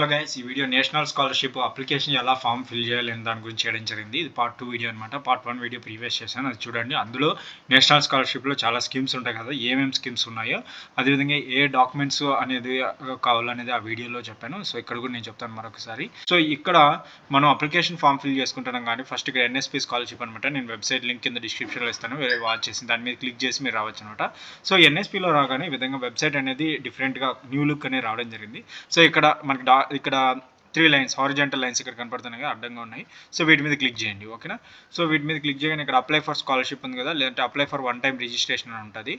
Hello guys, ఈ video national scholarship application ఎలా form fill చేయాలి అని దాని గురించి చేయడం జరిగింది. ఇది పార్ట్ 2 వీడియో అనమాట. పార్ట్ 1 వీడియో ప్రీవియస్ చేశాను, అది చూడండి. అందులో నేషనల్ స్కాలర్షిప్లో చాలా స్కీమ్స్ ఉంటాయి కదా, ఏమేమి స్కీమ్స్ ఉన్నాయో అదేవిధంగా ఏ డాక్యుమెంట్స్ అనేది కావాలనేది ఆ వీడియోలో చెప్పాను. సో ఇక్కడ కూడా నేను చెప్తాను మరొకసారి. సో ఇక్కడ మనం అప్లికేషన్ ఫామ్ ఫిల్ చేసుకుంటున్నాం కానీ ఫస్ట్ ఇక్కడ ఎన్ఎస్పీ స్కాలర్షిప్ అనమాట. నేను వెబ్సైట్ లింక్ కింద డిస్క్రిప్షన్లో ఇస్తాను, వాచ్ చేసి దాని మీద క్లిక్ చేసి మీరు రావచ్చు అనమాట. సో ఎన్ఎస్పీలో రాగానే ఈ విధంగా వెబ్సైట్ అనేది డిఫరెంట్గా న్యూ లుక్ అనేది రావడం జరిగింది. సో ఇక్కడ మనకి ఇక్కడ 3 లైన్స్, హారిజాంటల్ లైన్స్ ఇక్కడ కనపడుతున్నాయి కదా, అడ్డంగా ఉన్నాయి. సో వీటి మీద క్లిక్ చేయండి, ఓకేనా. సో వీటి మీద క్లిక్ చేయగానే ఇక్కడ అప్లై ఫర్ స్కాలర్షిప్ ఉంది కదా, లేదంటే apply for one time registration అని ఉంటుంది.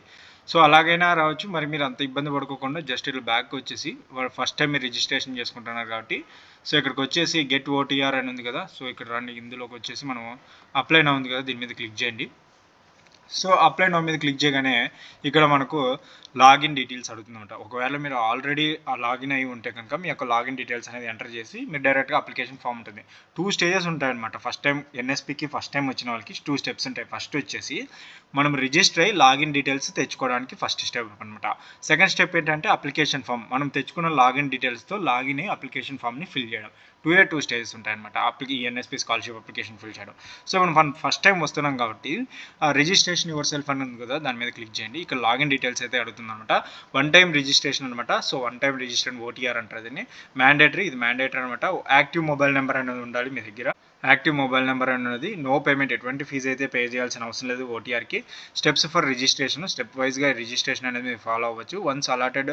సో అలాగైనా రావచ్చు. మరి మీరు అంత ఇబ్బంది పడుకోకుండా జస్ట్ ఇట్లా బ్యాక్ వచ్చేసి ఫస్ట్ టైం మీరు రిజిస్ట్రేషన్ చేసుకుంటున్నారు కాబట్టి సో ఇక్కడికి వచ్చేసి గెట్ ఓటీఆర్ అని ఉంది కదా, సో ఇక్కడ రండి. ఇందులోకి వచ్చేసి మనం అప్లై నా ఉంది కదా, దీని మీద క్లిక్ చేయండి. సో అప్లై నౌ మీద క్లిక్ చేయగానే ఇక్కడ మనకు లాగిన్ డీటెయిల్స్ అడుగుతుందన్నమాట. ఒకవేళ మీరు ఆల్రెడీ లాగిన్ అయ్యి ఉంటే కనుక మీ యొక్క లాగిన్ డీటెయిల్స్ అనేది ఎంటర్ చేసి మీరు డైరెక్ట్గా అప్లికేషన్ ఫామ్ ఉంటుంది. 2 స్టేజెస్ ఉంటాయన్నమాట. ఫస్ట్ టైం ఎన్ఎస్పీకి ఫస్ట్ టైం వచ్చిన వాళ్ళకి 2 స్టెప్స్ ఉంటాయి. ఫస్ట్ వచ్చేసి మనం రిజిస్టర్ అయ్యి లాగిన్ డీటెయిల్స్ తెచ్చుకోవడానికి ఫస్ట్ స్టెప్ అనమాట. సెకండ్ స్టెప్ ఏంటంటే అప్లికేషన్ ఫామ్. మనం తెచ్చుకున్న లాగిన్ డీటెయిల్స్తో లాగిన్ అయ్యి అప్లికేషన్ ఫామ్ని ఫిల్ చేయడం. 2 స్టేజెస్ ఉంటాయన్నమాట ఈ ఎన్ఎస్పీ స్కాలర్షిప్ అప్లికేషన్ ఫిల్ చేయడం. సో మనం ఫస్ట్ టైం వస్తున్నాం కాబట్టి రిజిస్ట్రేషన్ యువర్ సెల్ఫ్ అని ఉంది కదా, దాని మీద క్లిక్ చేయండి. ఇక్కడ లాగిన్ డీటెయిల్స్ అయితే అడుగుతుంది అనమాట. వన్ టైం రిజిస్ట్రేషన్ అనమాట. So one time registration OTR అంటారు దీన్ని. మ్యాండేటరీ, ఇది మ్యాండేటరీ అనమాట. యాక్టివ్ మొబైల్ నెంబర్ అనేది ఉండాలి మీ దగ్గర. యాక్టివ్ మొబైల్ నెంబర్ అనేది నో పేమెంట్, ఎటువంటి ఫీజు అయితే పే చేయాల్సిన అవసరం లేదు ఓటీఆర్కి. స్టెప్స్ ఫర్ రిజిస్ట్రేషన్, స్టెప్ వైజ్గా రిజిస్ట్రేషన్ అనేది మీరు ఫాలో అవ్వచ్చు. Once allotted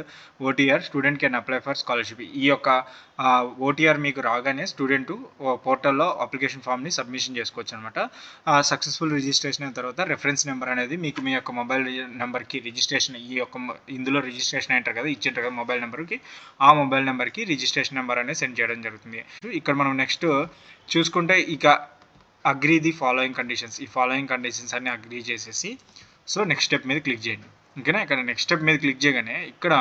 OTR student can apply for scholarship. ఈ యొక్క ఓటీఆర్ మీకు రాగానే స్టూడెంట్ పోర్టల్లో అప్లికేషన్ ఫామ్ని సబ్మిషన్ చేసుకోవచ్చు అనమాట. సక్సెస్ఫుల్ రిజిస్ట్రేషన్ అయిన తర్వాత రెఫరెన్స్ నెంబర్ అనేది మీకు మీ యొక్క మొబైల్ నెంబర్కి రిజిస్ట్రేషన్, ఈ యొక్క ఇందులో రిజిస్ట్రేషన్ అంటారు కదా, ఇచ్చింటారు కదా మొబైల్ నెంబర్కి, ఆ మొబైల్ నెంబర్కి రిజిస్ట్రేషన్ నెంబర్ అనేది సెండ్ చేయడం జరుగుతుంది. ఇక్కడ మనం నెక్స్ట్ చూసుకుంటే ఇక అగ్రీ ది ఫాలోయింగ్ కండిషన్స్, ఈ ఫాలోయింగ్ కండిషన్స్ అన్ని అగ్రీ చేసేసి సో నెక్స్ట్ స్టెప్ మీద క్లిక్ చేయండి, ఓకేనా. ఇక్కడ నెక్స్ట్ స్టెప్ మీద క్లిక్ చేయగానే ఇక్కడ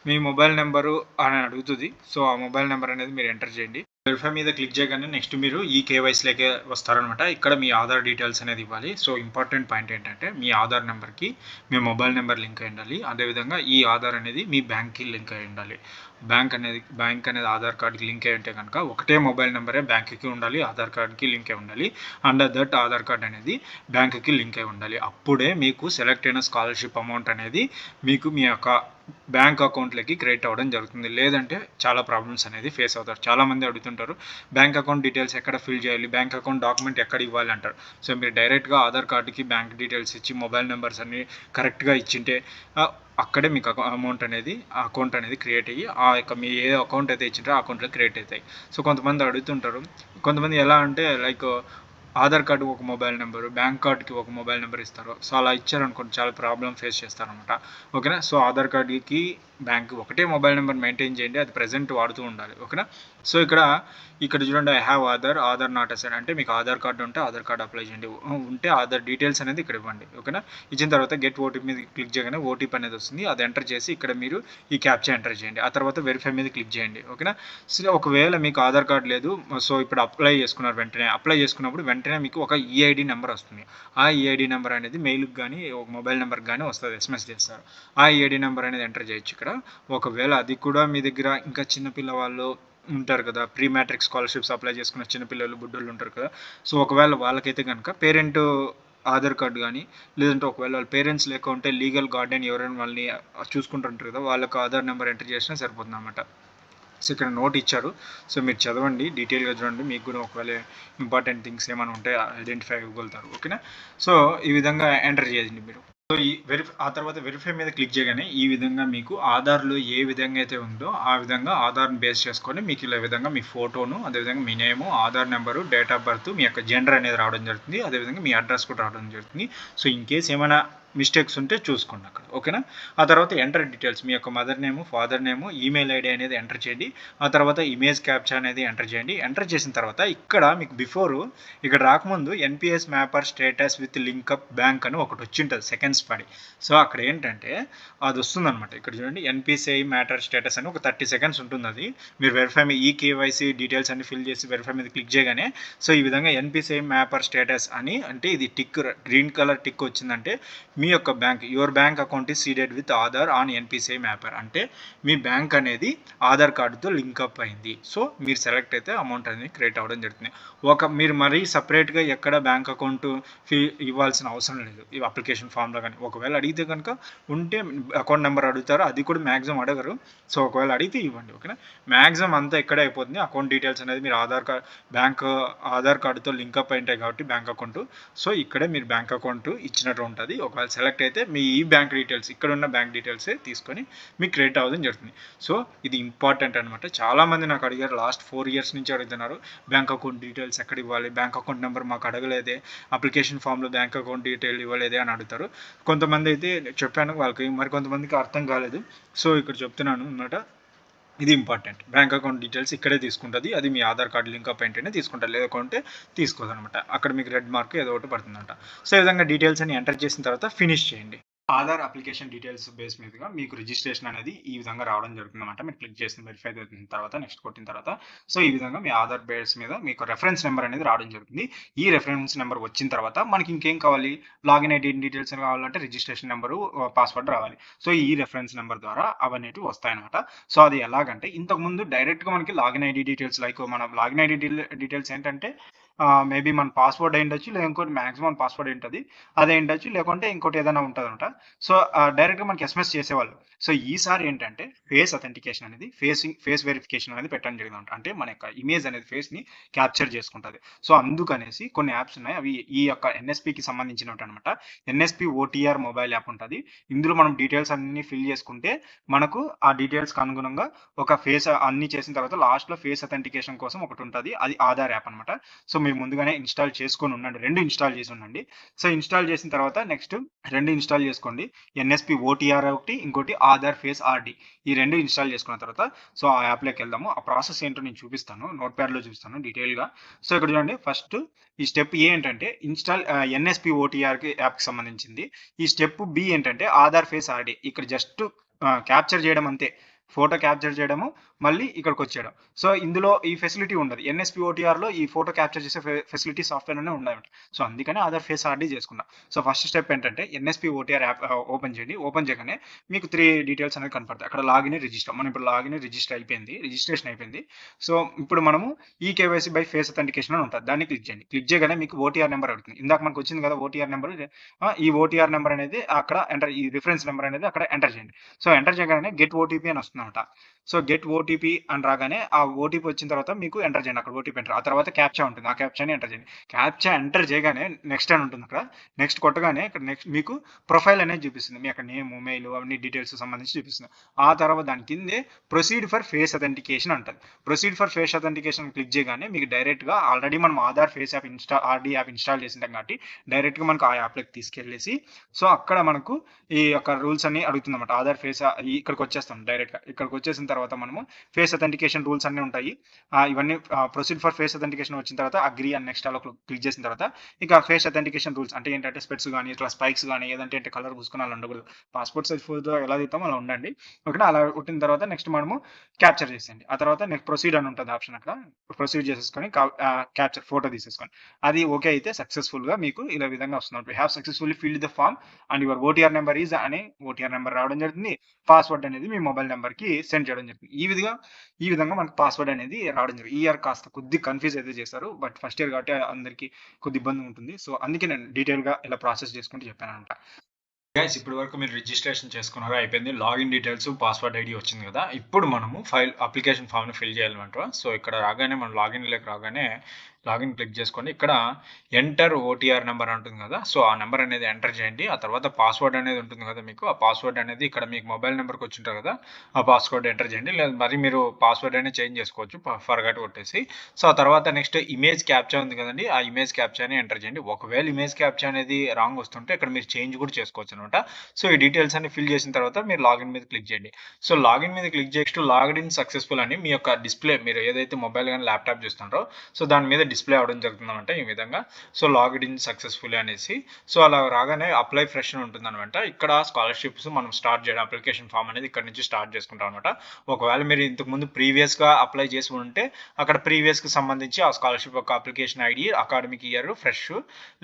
మీ మొబైల్ నెంబరు అని అడుగుతుంది. సో ఆ మొబైల్ నెంబర్ అనేది మీరు ఎంటర్ చేయండి. వెరిఫై మీద క్లిక్ చేయగానే నెక్స్ట్ మీరు ఈ కేవైసీలోకి వస్తారనమాట. ఇక్కడ మీ ఆధార్ డీటెయిల్స్ అనేది ఇవ్వాలి. సో ఇంపార్టెంట్ పాయింట్ ఏంటంటే మీ ఆధార్ నెంబర్కి మీ మొబైల్ నెంబర్ లింక్ అయి ఉండాలి. అదేవిధంగా ఈ ఆధార్ అనేది మీ బ్యాంక్కి లింక్ అయి ఉండాలి. బ్యాంక్ అనేది ఆధార్ కార్డ్కి లింక్ అయి ఉంటే కనుక ఒకటే మొబైల్ నెంబరే బ్యాంక్కి ఉండాలి, ఆధార్ కార్డ్కి లింక్ అయి ఉండాలి. అండర్ దట్ ఆధార్ కార్డ్ అనేది బ్యాంక్కి లింక్ అయి ఉండాలి. అప్పుడే మీకు సెలెక్ట్ అయిన స్కాలర్షిప్ అమౌంట్ అనేది మీకు మీ యొక్క బ్యాంక్ అకౌంట్లకి క్రెడిట్ అవ్వడం జరుగుతుంది. లేదంటే చాలా ప్రాబ్లమ్స్ అనేది ఫేస్ అవుతారు. చాలామంది అడుగుతుంటారు బ్యాంక్ అకౌంట్ డీటెయిల్స్ ఎక్కడ ఫిల్ చేయాలి, బ్యాంక్ అకౌంట్ డాక్యుమెంట్ ఎక్కడ ఇవ్వాలి అంటారు. సో మీరు డైరెక్ట్గా ఆధార్ కార్డుకి బ్యాంక్ డీటెయిల్స్ ఇచ్చి మొబైల్ నెంబర్స్ అన్ని కరెక్ట్గా ఇచ్చింటే అక్కడే మీకు అకౌంట్ అనేది క్రియేట్ అయ్యి ఆ యొక్క మీ ఏ అకౌంట్ అయితే ఇచ్చింటారో ఆ అకౌంట్లో క్రియేట్ అవుతాయి. సో కొంతమంది అడుగుతుంటారు, కొంతమంది ఎలా అంటే లైక్ ఆధార్ కార్డుకి ఒక మొబైల్ నెంబరు, బ్యాంక్ కార్డుకి ఒక మొబైల్ నెంబర్ ఇస్తారు. సో అలా ఇచ్చారనుకోండి చాలా ప్రాబ్లం ఫేస్ చేస్తారనమాట, ఓకేనా. సో ఆధార్ కార్డుకి బ్యాంక్ ఒకటే మొబైల్ నెంబర్ మెయింటైన్ చేయండి, అది ప్రజెంట్ వాడుతూ ఉండాలి, ఓకేనా. సో ఇక్కడ చూడండి, I have Aadhaar not assign అంటే మీకు ఆధార్ కార్డు ఉంటే ఆధార్ కార్డు అప్లై చేయండి, ఉంటే ఆధార్ డీటెయిల్స్ అనేది ఇక్కడ ఇవ్వండి, ఓకేనా. ఇచ్చిన తర్వాత గెట్ ఓటీపీ మీద క్లిక్ చేయగానే ఓటీపీ అనేది వస్తుంది. అది ఎంటర్ చేసి ఇక్కడ మీరు ఈ క్యాప్చా ఎంటర్ చేయండి. ఆ తర్వాత వెరిఫై మీద క్లిక్ చేయండి, ఓకేనా. సో ఒకవేళ మీకు ఆధార్ కార్డు లేదు, సో ఇప్పుడు అప్లై చేసుకున్నారు, అప్లై చేసుకున్నప్పుడు వెంటనే మీకు ఒక ఈఐడి నెంబర్ వస్తుంది. ఆ ఈఐడి నెంబర్ అనేది మెయిల్కి కానీ ఒక మొబైల్ నెంబర్కి కానీ వస్తుంది, ఎస్ఎంఎస్ చేస్తారు. ఆ ఈఐడి నెంబర్ అనేది ఎంటర్ చేయొచ్చు ఇక్కడ. ఒకవేళ అది కూడా మీ దగ్గర ఇంకా చిన్నపిల్ల వాళ్ళు ఉంటారు కదా, ప్రీ మ్యాట్రిక్ స్కాలర్షిప్స్ అప్లై చేసుకున్న చిన్నపిల్లలు బుడ్డోళ్ళు ఉంటారు కదా, సో ఒకవేళ వాళ్ళకైతే కనుక పేరెంట్ ఆధార్ కార్డు కానీ, లేదంటే ఒకవేళ వాళ్ళ పేరెంట్స్ లేకుంటే లీగల్ గార్డియన్ ఎవరైనా వాళ్ళని చూసుకుంటుంటారు కదా, వాళ్ళకి ఆధార్ నెంబర్ ఎంటర్ చేసినా సరిపోతుంది అన్నమాట. సో ఇక్కడ నోట్ ఇచ్చారు, సో మీరు చదవండి, డీటెయిల్గా చూడండి, మీకు కూడా ఒకవేళ ఇంపార్టెంట్ థింగ్స్ ఏమైనా ఉంటే ఐడెంటిఫై అవ్వగలుగుతారు, ఓకేనా. సో ఈ విధంగా ఎంటర్ చేయండి మీరు. సో ఆ తర్వాత వెరిఫై మీద క్లిక్ చేయగానే ఈ విధంగా మీకు ఆధార్లో ఏ విధంగా అయితే ఉందో ఆ విధంగా ఆధార్ని బేస్ చేసుకొని మీకు ఇలా విధంగా మీ ఫోటోను, అదేవిధంగా మీ name, Aadhaar number, date of birth, మీ యొక్క జెండర్ అనేది రావడం జరుగుతుంది. అదేవిధంగా మీ అడ్రస్ కూడా రావడం జరుగుతుంది. సో ఇన్ కేస్ ఏమైనా మిస్టేక్స్ ఉంటే చూసుకోండి అక్కడ, ఓకేనా. ఆ తర్వాత ఎంటర్ డీటెయిల్స్, మీ యొక్క mother name, father name, email ID అనేది ఎంటర్ చేయండి. ఆ తర్వాత ఇమేజ్ క్యాప్చా అనేది ఎంటర్ చేయండి. ఎంటర్ చేసిన తర్వాత ఇక్కడ మీకు ఇక్కడ రాకముందు NPS mapper status with link up bank అని ఒకటి వచ్చి ఉంటుంది సెకండ్స్ పడి. సో అక్కడ ఏంటంటే అది వస్తుందన్నమాట. ఇక్కడ చూడండి, ఎన్పిసిఐ మ్యాటర్ స్టేటస్ అని ఒక 30 సెకండ్స్ ఉంటుంది. అది మీరు వెరిఫై ఈ కేవైసీ డీటెయిల్స్ అన్ని ఫిల్ చేసి వెరిఫై మీద క్లిక్ చేయగానే సో ఈ విధంగా ఎన్పిసిఐ మ్యాపర్ స్టేటస్ అని, అంటే ఇది టిక్ గ్రీన్ కలర్ టిక్ వచ్చిందంటే మీ యొక్క bank your bank account is seeded with Aadhaar on NPCI mapper, అంటే మీ బ్యాంక్ అనేది ఆధార్ కార్డుతో లింక్అప్ అయింది. సో మీరు సెలెక్ట్ అయితే అమౌంట్ అనేది క్రియేట్ అవ్వడం జరుగుతుంది. మీరు మరీ సపరేట్గా ఎక్కడ బ్యాంక్ అకౌంట్ ఫీ ఇవ్వాల్సిన అవసరం లేదు ఈ అప్లికేషన్ ఫామ్లో. కానీ ఒకవేళ అడిగితే కనుక ఉంటే అకౌంట్ నెంబర్ అడుగుతారు, అది కూడా మ్యాక్సిమం అడగరు. సో ఒకవేళ అడిగితే ఇవ్వండి, ఓకేనా. మ్యాక్సిమం అంతా ఎక్కడ అయిపోతుంది, అకౌంట్ డీటెయిల్స్ అనేది మీరు ఆధార్ కార్డుతో లింక్అప్ అయి ఉంటాయి కాబట్టి బ్యాంక్ అకౌంట్. సో ఇక్కడే మీరు బ్యాంక్ అకౌంట్ ఇచ్చినట్టు ఉంటుంది. ఒకవేళ సెలెక్ట్ అయితే మీ ఈ బ్యాంక్ డీటెయిల్స్, ఇక్కడ ఉన్న బ్యాంక్ డీటెయిల్సే తీసుకొని మీకు క్రియేట్ అవ్వడం జరుగుతుంది. సో ఇది ఇంపార్టెంట్ అనమాట. చాలామంది నాకు అడిగారు, లాస్ట్ 4 years నుంచి అడుగుతున్నారు, బ్యాంక్ అకౌంట్ డీటెయిల్స్ ఎక్కడ ఇవ్వాలి, బ్యాంక్ అకౌంట్ నెంబర్ మాకు అడగలేదే, అప్లికేషన్ ఫామ్లో బ్యాంక్ అకౌంట్ డీటెయిల్ ఇవ్వలేదే అని అడుగుతారు. కొంతమంది అయితే చెప్పాను వాళ్ళకి, మరి కొంతమందికి అర్థం కాలేదు. సో ఇక్కడ చెప్తున్నాను అనమాట, ఇది ఇంపార్టెంట్. బ్యాంక్ అకౌంట్ డీటెయిల్స్ ఇక్కడే తీసుకుంటుంది, అది మీ ఆధార్ కార్డు లింక్ అప్ అయితేనే తీసుకుంటారు, లేకుంటే తీసుకోదనమాట. అక్కడ మీకు రెడ్ మార్క్ ఏదో ఒకటి పడుతుందంట. సో ఈ విధంగా డీటెయిల్స్ అని ఎంటర్ చేసిన తర్వాత ఫినిష్ చేయండి. ఆధార్ అప్లికేషన్ డీటెయిల్స్ బేస్ మీదుగా మీకు రిజిస్ట్రేషన్ అనేది ఈ విధంగా రావడం జరుగుతుంది అనమాట. మీరు క్లిక్ చేసిన వెరిఫై అయిన తర్వాత నెక్స్ట్ కొట్టిన తర్వాత సో ఈ విధంగా మీ ఆధార్ బేస్ మీద మీకు రెఫరెన్స్ నెంబర్ అనేది రావడం జరుగుతుంది. ఈ రెఫరెన్స్ నెంబర్ వచ్చిన తర్వాత మనకి ఇంకేం కావాలి, లాగిన్ ఐడి డీటెయిల్స్ కావాలంటే రిజిస్ట్రేషన్ నెంబరు, పాస్వర్డ్ రావాలి. సో ఈ రెఫరెన్స్ నెంబర్ ద్వారా అవన్నీ వస్తాయన్నమాట. సో అది ఎలాగంటే, ఇంతకుముందు డైరెక్ట్గా మనకి లాగిన్ ఐడి డీటెయిల్స్, లైక్ మన లాగిన్ ఐడి డీటెయిల్స్ ఏంటంటే మేబీ మన పాస్వర్డ్ అయి ఉండొచ్చు, లేదా ఇంకోటి మ్యాక్సిమం పాస్వర్డ్ ఉంటుంది అదే ఉండొచ్చు, లేకుంటే ఇంకోటి ఏదైనా ఉంటుంది అనమాట. సో డైరెక్ట్గా మనకి ఎస్ఎంఎస్ చేసేవాళ్ళు. సో ఈసారి ఏంటంటే ఫేస్ అథెంటికేషన్ అనేది, ఫేస్ వెరిఫికేషన్ అనేది పెట్టడం జరిగింది. అంటే మన యొక్క ఇమేజ్ అనేది ఫేస్ని క్యాప్చర్ చేసుకుంటుంది. సో అందుకనేసి కొన్ని యాప్స్ ఉన్నాయి, అవి ఈ యొక్క ఎన్ఎస్పికి సంబంధించినవి అనమాట. ఎన్ఎస్పి ఓటీఆర్ మొబైల్ యాప్ ఉంటుంది. ఇందులో మనం డీటెయిల్స్ అన్ని ఫిల్ చేసుకుంటే మనకు ఆ డీటెయిల్స్కి అనుగుణంగా ఒక ఫేస్ అన్ని చేసిన తర్వాత లాస్ట్లో ఫేస్ అథెంటికేషన్ కోసం ఒకటి ఉంటుంది, అది ఆధార్ యాప్ అనమాట. సో మీరు ముందుగానే ఇన్స్టాల్ చేసుకొని ఉండండి, 2 ఇన్స్టాల్ చేసి ఉండండి. సో ఇన్స్టాల్ చేసిన తర్వాత నెక్స్ట్ 2 ఇన్స్టాల్ చేసుకోండి, ఎన్ఎస్పి ఓటీఆర్ ఒకటి, ఇంకోటి ఆధార్ ఫేస్ ఆర్డి. ఈ 2 ఇన్స్టాల్ చేసుకున్న తర్వాత సో ఆ యాప్లోకి వెళ్దాము. ఆ ప్రాసెస్ ఏంటో నేను చూపిస్తాను, నోట్ ప్యాడ్లో చూపిస్తాను డీటెయిల్గా. సో ఇక్కడ చూడండి, ఫస్ట్ ఈ స్టెప్ ఏ ఏంటంటే ఇన్స్టాల్ ఎన్ఎస్పి ఓటీఆర్కి యాప్కి సంబంధించింది. ఈ స్టెప్ బి ఏంటంటే ఆధార్ ఫేస్ ఆర్డి. ఇక్కడ జస్ట్ క్యాప్చర్ చేయడం అంతే, ఫోటో క్యాప్చర్ చేయడము, మళ్ళీ ఇక్కడికి వచ్చేయడం. సో ఇందులో ఈ ఫెసిలిటీ ఉండదు, ఎన్ఎస్పి ఓటీఆర్లో ఈ ఫోటో క్యాప్చర్ చేసే ఫెసిలిటీ సాఫ్ట్వేర్ అనే ఉండదు. సో అందుకని ఆధార్ ఫేస్ ఆర్డీ చేసుకున్నాం. సో ఫస్ట్ స్టెప్ ఏంటంటే ఎన్ఎస్పి ఓటీఆర్ యాప్ ఓపెన్ చేయండి. ఓపెన్ చేయగానే మీకు 3 డీటెయిల్స్ అనేది కనపడతాయి. అక్కడ లాగిన్ రిజిస్టర్, మనం ఇప్పుడు లాగిన్ రిజిస్టర్ అయిపోయింది, రిజిస్ట్రేషన్ అయిపోయింది. సో ఇప్పుడు మనము ఈ కేవైసీ బై ఫేస్ అథెంటికేషన్ అని ఉంటుంది, దాన్ని క్లిక్ చేయండి. క్లిక్ చేయగానే మీకు ఓటీఆర్ నెంబర్ అడుగుతుంది. ఇందాక మనకు వచ్చింది కదా ఓటీఆర్ నెంబర్, ఈ ఓటీఆర్ నెంబర్ అనేది అక్కడ ఎంటర్, ఈ రిఫరెన్స్ నెంబర్ అనేది అక్కడ ఎంటర్ చేయండి. సో ఎంటర్ చేయగానే గెట్ ఓటీపీ అని వస్తుంది అనమాట. సో గెట్ ఓటీపీ అని రాగానే ఆ ఓటీపీ వచ్చిన తర్వాత మీకు ఎంటర్ చేయండి, అక్కడ ఓటీపీ ఎంటర్. ఆ తర్వాత క్యాప్చా ఉంటుంది, ఆ క్యాప్చాని ఎంటర్ చేయండి. క్యాప్చా ఎంటర్ చేయగానే నెక్స్ట్ అని ఉంటుంది, అక్కడ నెక్స్ట్ కొట్టగానే ఇక్కడ నెక్స్ట్ మీకు ప్రొఫైల్ అనేది చూపిస్తుంది, మీ అక్కడ నేమ్, మెయిల్, అవన్నీ డీటెయిల్స్ సంబంధించి చూపిస్తుంది. ఆ తర్వాత దాని కిందే ప్రొసీడ్ ఫర్ ఫేస్ అథెంటికేషన్ ఉంటుంది. Proceed for face authentication click చేయగానే మీకు డైరెక్ట్గా ఆల్రెడీ మనం Aadhaar face app RD app install చేసింటాం కాబట్టి డైరెక్ట్గా మనకు ఆ యాప్లోకి తీసుకెళ్ళేసి సో అక్కడ మనకు ఈ యొక్క రూల్స్ అన్ని అడుగుతుంది అనమాట. ఆధార్ ఫేస్ ఇక్కడికి వచ్చేస్తాం, డైరెక్ట్గా ఇక్కడికి వచ్చేసిన తర్వాత మనము ఫేస్ అథెంటికేషన్ రూల్స్ అన్నీ ఉంటాయి. ఇవన్నీ ప్రొసీడ్ ఫర్ ఫేస్ అథెంటికేషన్ వచ్చిన తర్వాత అగ్రీ అండ్ నెక్స్ట్ అలా క్లిక్ చేసిన తర్వాత ఇక ఫేస్ అథెంటికేషన్ రూల్స్ అంటే ఏంటంటే స్పెట్స్ కానీ ఇట్లా స్పైక్స్ కానీ ఏదంటే కలర్ పూసుకొని అలా ఉండకూడదు. పాస్పోర్ట్ సైజ్ ఫోటో ఎలా తీస్తామో అలా ఉండండి, ఓకేనా. అలా కొట్టిన తర్వాత నెక్స్ట్ మనము క్యాప్చర్ చేసేయండి. ఆ తర్వాత నెక్స్ట్ ప్రొసీడ్ అని ఉంటుంది ఆప్షన్, అక్కడ ప్రొసీడ్ చేసేసుకొని క్యాప్చర్ ఫోటో తీసేసుకొని అది ఓకే అయితే సక్సెస్ఫుల్గా మీకు ఇలా విధంగా వస్తుంది. Have successfully filled the form and your OTR number is అని ఓటీఆర్ నెంబర్ రావడం జరుగుతుంది. పాస్వర్డ్ అనేది మీ మొబైల్ నెంబర్కి సెండ్ చేయడం జరుగుతుంది. ఈ విధంగా మనకు పాస్వర్డ్ అనేది రావడం జరుగుతుంది. ఈ ఇయర్ కాస్త కొద్ది కన్ఫ్యూజ్ అయితే చేస్తారు, బట్ ఫస్ట్ ఇయర్ కాబట్టి అందరికీ కొద్ది ఇబ్బంది ఉంటుంది. సో అందుకే నేను డీటెయిల్గా ఇలా ప్రాసెస్ చేసుకుంటూ చెప్పాను అనమాట. గైస్ ఇప్పటి వరకు మీరు రిజిస్ట్రేషన్ చేసుకున్నారా, అయిపోయింది. లాగిన్ డీటెయిల్స్, పాస్వర్డ్ ఐడి వచ్చింది కదా. ఇప్పుడు మనము అప్లికేషన్ ఫామ్ని ఫిల్ చేయాలన్నమాట. సో ఇక్కడ రాగానే మనం లాగిన్లోకి రాగానే లాగిన్ క్లిక్ చేసుకోండి. ఇక్కడ ఎంటర్ ఓటీఆర్ నెంబర్ ఉంటుంది కదా, సో ఆ నెంబర్ అనేది ఎంటర్ చేయండి. ఆ తర్వాత పాస్వర్డ్ అనేది ఉంటుంది కదా మీకు, ఆ పాస్వర్డ్ అనేది ఇక్కడ మీకు మొబైల్ నెంబర్కి వచ్చి ఉంటుంది కదా, ఆ పాస్వర్డ్ ఎంటర్ చేయండి. లేదా మరి మీరు పాస్వర్డ్ అనేది చేంజ్ చేసుకోవచ్చు, ఫర్గట్ కొట్టేసి. సో ఆ తర్వాత నెక్స్ట్ ఇమేజ్ క్యాప్చా ఉంది కదండి, ఆ ఇమేజ్ క్యాప్చాని ఎంటర్ చేయండి. ఒకవేళ ఇమేజ్ క్యాప్చా అనేది రాంగ్ వస్తుంటే ఇక్కడ మీరు చేంజ్ కూడా చేసుకోవచ్చు అనమాట. సో ఈ డీటెయిల్స్ అన్ని ఫిల్ చేసిన తర్వాత మీరు లాగిన్ మీద క్లిక్ చేయండి. సో లాగిన్ మీద క్లిక్ చేస్తూ లాగిన్ ఇన్ సక్సెస్ఫుల్ అని మీ యొక్క డిస్ప్లే, మీరు ఏదైతే మొబైల్ కానీ ల్యాప్టాప్ చూస్తున్నారో సో దాని మీద డిస్ప్లే అవ్వడం జరుగుతుందన్నమాట ఈ విధంగా. సో లాగిడ్ ఇన్ సక్సెస్ఫుల్లీ అనేసి. సో అలా రాగానే అప్లై ఫ్రెష్ అని ఉంటుందన్నమాట. ఇక్కడ స్కాలర్షిప్స్ మనం స్టార్ట్ చేయడం అప్లికేషన్ ఫామ్ అనేది ఇక్కడ నుంచి స్టార్ట్ చేసుకుంటాం అనమాట. ఒకవేళ మీరు ఇంతకుముందు ప్రీవియస్గా అప్లై చేసి ఉంటే అక్కడ ప్రీవియస్కి సంబంధించి ఆ స్కాలర్షిప్ యొక్క application ID, academic year fresh,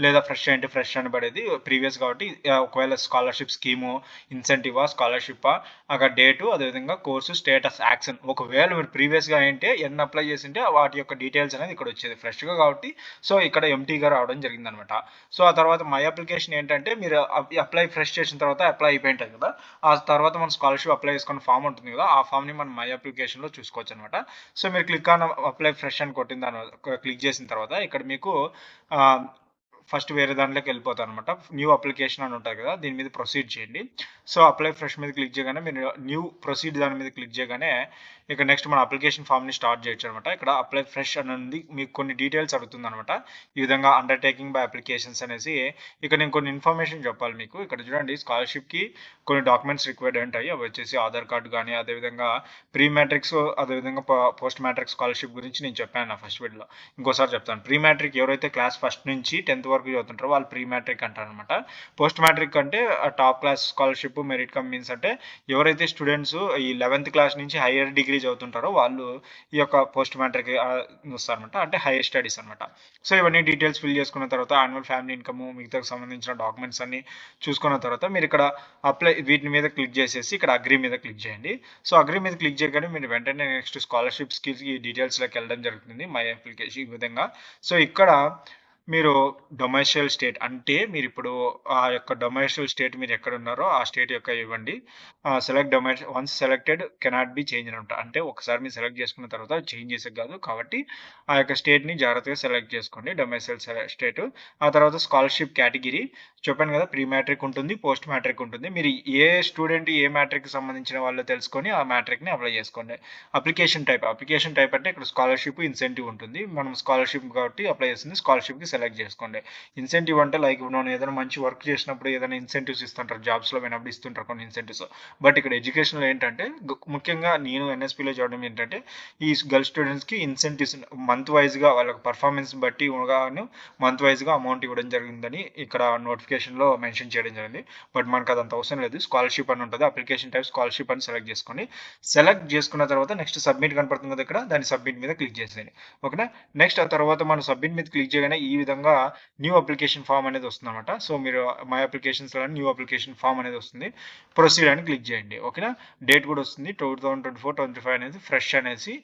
లేదా ఫ్రెష్ అంటే ఫ్రెష్ అని పడేది ప్రీవియస్ కాబట్టి ఒకవేళ స్కాలర్షిప్ స్కీము, ఇన్సెంటివా, స్కాలర్షిప్పా, అక్కడ డేటు, అదేవిధంగా కోర్సు, స్టేటస్, యాక్షన్. ఒకవేళ మీరు ప్రీవియస్గా ఏంటి ఎన్ని అప్లై చేసింటే వాటి యొక్క డీటెయిల్స్ అనేది ఇక్కడ వచ్చేది ఫ్రెష్గా కాబట్టి. సో ఇక్కడ ఎంటీగా రావడం జరిగిందనమాట. సో ఆ తర్వాత మై అప్లికేషన్ ఏంటంటే మీరు అప్లై ఫ్రెష్ చేసిన తర్వాత అప్లై అయిపోయి ఉంటుంది కదా, ఆ తర్వాత మన స్కాలర్షిప్ అప్లై చేసుకున్న ఫామ్ ఉంటుంది కదా, ఆ ఫామ్ని మనం మై అప్లికేషన్లో చూసుకోవచ్చు అనమాట. సో మీరు క్లిక్ ఆన్ అప్లై ఫ్రెష్ అని కొట్టిన దాని క్లిక్ చేసిన తర్వాత ఇక్కడ మీకు ఫస్ట్ వేరే దాంట్లోకి వెళ్ళిపోతాను అనమాట. న్యూ అప్లికేషన్ అని ఉంటుంది కదా, దీని మీద ప్రొసీడ్ చేయండి. సో అప్లై ఫ్రెష్ మీద క్లిక్ చేయగానే మీరు న్యూ ప్రొసీడ్ దాని మీద క్లిక్ చేయగానే ఇక్కడ నెక్స్ట్ మన అప్లికేషన్ ఫామ్ని స్టార్ట్ చేయొచ్చు అనమాట. ఇక్కడ అప్లై ఫ్రెష్ అని ఉంది, మీకు కొన్ని డీటెయిల్స్ అడుగుతుంది అనమాట. ఈ విధంగా అండర్టేకింగ్ బై అప్లికేషన్స్ అనేసి ఇక్కడ నేను కొన్ని ఇన్ఫర్మేషన్ చెప్పాలి మీకు. ఇక్కడ చూడండి స్కాలర్షిప్కి కొన్ని డాక్యుమెంట్స్ రిక్వైర్డ్ ఉంటాయి. అవి వచ్చేసి ఆధార్ కార్డు కానీ, అదేవిధంగా ప్రీ మ్యాట్రిక్స్, అదేవిధంగా పోస్ట్ మ్యాట్రిక్ స్కాలర్షిప్ గురించి నేను చెప్పాను నా ఫస్ట్ వీడియోలో. ఇంకోసారి చెప్తాను. ప్రీ మ్యాట్రిక్ ఎవరైతే క్లాస్ ఫస్ట్ నుంచి 10th వరకు చదువుతుంటారో వాళ్ళు ప్రీ మ్యాట్రిక్ అంటారు అనమాట. పోస్ట్ మ్యాట్రిక్ అంటే top class scholarship, merit come means అంటే ఎవరైతే స్టూడెంట్స్ ఈ 11th క్లాస్ నుంచి హైయర్ డిగ్రీ చదువుతుంటారో వాళ్ళు ఈ యొక్క పోస్ట్ మ్యాట్రిక్ వస్తారనమాట, అంటే హైయర్ స్టడీస్ అనమాట. సో ఇవన్నీ డీటెయిల్స్ ఫిల్ చేసుకున్న తర్వాత యాన్యువల్ ఫ్యామిలీ ఇన్కమ్, మిగతాకు సంబంధించిన డాక్యుమెంట్స్ అన్ని చూసుకున్న తర్వాత మీరు ఇక్కడ అప్లై వీటి మీద క్లిక్ చేసేసి ఇక్కడ అగ్రీ మీద క్లిక్ చేయండి. సో అగ్రీ మీద క్లిక్ చేయగానే మీరు వెంటనే నెక్స్ట్ స్కాలర్షిప్స్కి డీటెయిల్స్లోకి వెళ్ళడం జరుగుతుంది మై అప్లికేషన్ ఈ విధంగా. సో ఇక్కడ మీరు డొమైషియల్ స్టేట్ అంటే మీరు ఇప్పుడు ఆ యొక్క డొమైషియల్ స్టేట్ మీరు ఎక్కడ ఉన్నారో ఆ స్టేట్ యొక్క ఇవ్వండి. Select domicile once selected cannot be change అని ఉంటుంది. అంటే ఒకసారి మీరు సెలెక్ట్ చేసుకున్న తర్వాత చేంజ్ చేసే కాదు కాబట్టి ఆ యొక్క స్టేట్ని జాగ్రత్తగా సెలెక్ట్ చేసుకోండి, డొమైషియల్ స్టేట్. ఆ తర్వాత స్కాలర్షిప్ కేటగిరీ చెప్పాను కదా, ప్రీ మ్యాట్రిక్ ఉంటుంది, పోస్ట్ మ్యాట్రిక్ ఉంటుంది. మీరు ఏ స్టూడెంట్ ఏ మ్యాట్రిక్ సంబంధించిన వాళ్ళు తెలుసుకొని ఆ మ్యాట్రిక్ని అప్లై చేసుకోండి. అప్లికేషన్ టైప్ అంటే ఇక్కడ స్కాలర్షిప్, ఇన్సెంటివ్ ఉంటుంది. మనం స్కాలర్షిప్ కాబట్టి అప్లై చేస్తుంది స్కాలర్షిప్కి సెలెక్ట్ చేసుకోండి. ఇన్సెంటివ్ అంటే లైక్ మనం ఏదైనా మంచి వర్క్ చేసినప్పుడు ఏదైనా ఇన్సెంటివ్స్ ఇస్తుంటారు, జాబ్స్లో పోయినప్పుడు ఇస్తుంటారు కొన్ని ఇన్సెంటివ్స్. బట్ ఇక్కడ ఎడ్యుకేషన్లో ఏంటంటే ముఖ్యంగా నేను ఎన్ఎస్పీలో చూడడం ఏంటంటే ఈ గర్ల్ స్టూడెంట్స్కి ఇన్సెంటివ్స్ మంత్ వైజ్గా వాళ్ళకి పర్ఫార్మెన్స్ బట్టి మంత్ వైజ్గా అమౌంట్ ఇవ్వడం జరిగిందని ఇక్కడ నోటిఫికేషన్లో మెన్షన్ చేయడం జరిగింది. బట్ మనకు అదంత అవసరం లేదు. స్కాలర్షిప్ అని ఉంటుంది, అప్లికేషన్ టైప్ స్కాలర్షిప్ అని సెలెక్ట్ చేసుకోండి. సెలెక్ట్ చేసుకున్న తర్వాత నెక్స్ట్ సబ్మిట్ కనపడుతుంది కదా ఇక్కడ, దాన్ని సబ్మిట్ మీద క్లిక్ చేసేయండి. ఓకేనా. నెక్స్ట్ ఆ తర్వాత మనం సబ్మిట్ మీద క్లిక్ చేయగానే ఈ విధంగా న్యూ అప్లికేషన్ ఫామ్ అనేది వస్తుంది అనమాట. సో మీరు my applications new application form అనేది వస్తుంది, ప్రొసీడ్ అని క్లిక్ చేయండి. ఓకేనా. డేట్ కూడా వస్తుంది 2024-25 అనేది ఫ్రెష్ అనేసి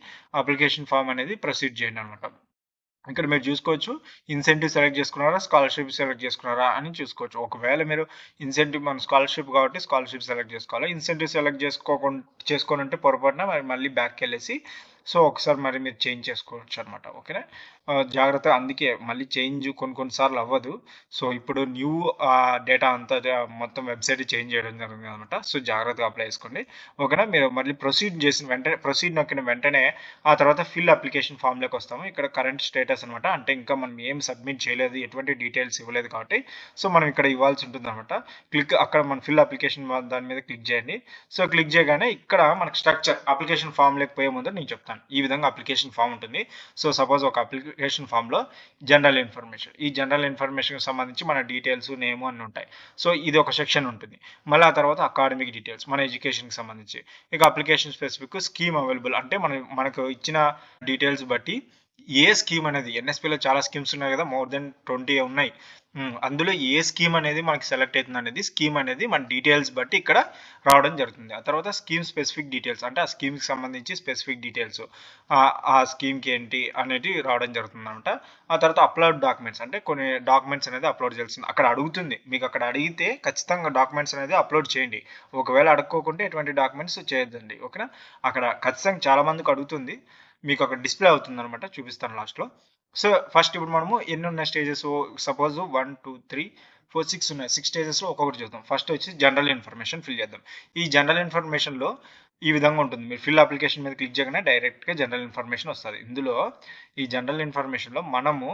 అప్లికేషన్ ఫామ్ అనేది ప్రొసీడ్ చేయండి అనమాట. ఇక్కడ మీరు చూసుకోవచ్చు ఇన్సెంటివ్ సెలెక్ట్ చేసుకున్నారా, స్కాలర్షిప్ సెలెక్ట్ చేసుకున్నారా అని చూసుకోవచ్చు. ఒకవేళ మీరు ఇన్సెంటివ్ మన స్కాలర్షిప్ కాబట్టి స్కాలర్షిప్ సెలెక్ట్ చేసుకోవాలి. ఇన్సెంటివ్ సెలెక్ట్ చేసుకోని ఉంటే పొరపాటున మళ్ళీ బ్యాక్కి వెళ్ళేసి సో ఒకసారి మరి మీరు చేంజ్ చేసుకోవచ్చు అనమాట. ఓకేనా. జాగ్రత్త, అందుకే మళ్ళీ చేంజ్ కొన్నిసార్లు అవ్వదు. సో ఇప్పుడు న్యూ డేటా అంతా మొత్తం వెబ్సైట్ చేంజ్ చేయడం జరిగింది అనమాట. సో జాగ్రత్తగా అప్లై చేసుకోండి. ఓకేనా. మీరు మళ్ళీ ప్రొసీడ్ నొక్కిన వెంటనే ఆ తర్వాత ఫిల్ అప్లికేషన్ ఫామ్లోకి వస్తాము. ఇక్కడ కరెంట్ స్టేటస్ అనమాట, అంటే ఇంకా మనం ఏం సబ్మిట్ చేయలేదు, ఎటువంటి డీటెయిల్స్ ఇవ్వలేదు కాబట్టి సో మనం ఇక్కడ ఇవ్వాల్సి ఉంటుంది అనమాట. అక్కడ మన ఫిల్ అప్లికేషన్ దాని మీద క్లిక్ చేయండి. సో క్లిక్ చేయగానే ఇక్కడ మనకు స్ట్రక్చర్ అప్లికేషన్ ఫామ్లోకి పోయే ముందు నేను చెప్తాను. ఈ విధంగా అప్లికేషన్ ఫామ్ ఉంటుంది. సో సపోజ్ ఒక అప్లికేషన్ ఫామ్లో జనరల్ ఇన్ఫర్మేషన్, ఈ జనరల్ ఇన్ఫర్మేషన్కి సంబంధించి మన డీటెయిల్స్, నేమ్ అన్నీ ఉంటాయి. సో ఇది ఒక సెక్షన్ ఉంటుంది. మళ్ళీ ఆ తర్వాత అకాడమిక్ డీటెయిల్స్ మన ఎడ్యుకేషన్కి సంబంధించి. ఇక అప్లికేషన్ స్పెసిఫిక్, స్కీమ్ అవైలబుల్ అంటే మనకు ఇచ్చిన డీటెయిల్స్ బట్టి ఏ స్కీమ్ అనేది, ఎన్ఎస్పీలో చాలా స్కీమ్స్ ఉన్నాయి కదా, మోర్ దెన్ 20 ఉన్నాయి. అందులో ఏ స్కీమ్ అనేది మనకి సెలెక్ట్ అవుతుంది అనేది స్కీమ్ అనేది మన డీటెయిల్స్ బట్టి ఇక్కడ రావడం జరుగుతుంది. ఆ తర్వాత స్కీమ్ స్పెసిఫిక్ డీటెయిల్స్ అంటే ఆ స్కీమ్కి సంబంధించి స్పెసిఫిక్ డీటెయిల్స్, ఆ స్కీమ్కి ఏంటి అనేది రావడం జరుగుతుంది అనమాట. ఆ తర్వాత అప్లోడ్ డాక్యుమెంట్స్ అంటే కొన్ని డాక్యుమెంట్స్ అనేది అప్లోడ్ చేయాల్సింది అక్కడ అడుగుతుంది. మీకు అక్కడ అడిగితే ఖచ్చితంగా డాక్యుమెంట్స్ అనేది అప్లోడ్ చేయండి. ఒకవేళ అడుక్కోకుంటే ఎటువంటి డాక్యుమెంట్స్ చేయొద్దండి. ఓకేనా. అక్కడ ఖచ్చితంగా చాలా మందికి అడుగుతుంది, మీకు అక్కడ డిస్ప్లే అవుతుంది అనమాట, చూపిస్తాను లాస్ట్లో. సో ఫస్ట్ ఇప్పుడు మనము ఎన్ని ఉన్న స్టేజెస్, సపోజ్ 1 2 3 4 6 ఉన్నాయి. 6 స్టేజెస్లో ఒక్కొక్కటి చూద్దాం. ఫస్ట్ వచ్చి జనరల్ ఇన్ఫర్మేషన్ ఫిల్ చేద్దాం. ఈ జనరల్ ఇన్ఫర్మేషన్లో ఈ విధంగా ఉంటుంది. మీరు ఫిల్ అప్లికేషన్ మీద క్లిక్ చేయగానే డైరెక్ట్గా జనరల్ ఇన్ఫర్మేషన్ వస్తుంది. ఇందులో ఈ జనరల్ ఇన్ఫర్మేషన్లో మనము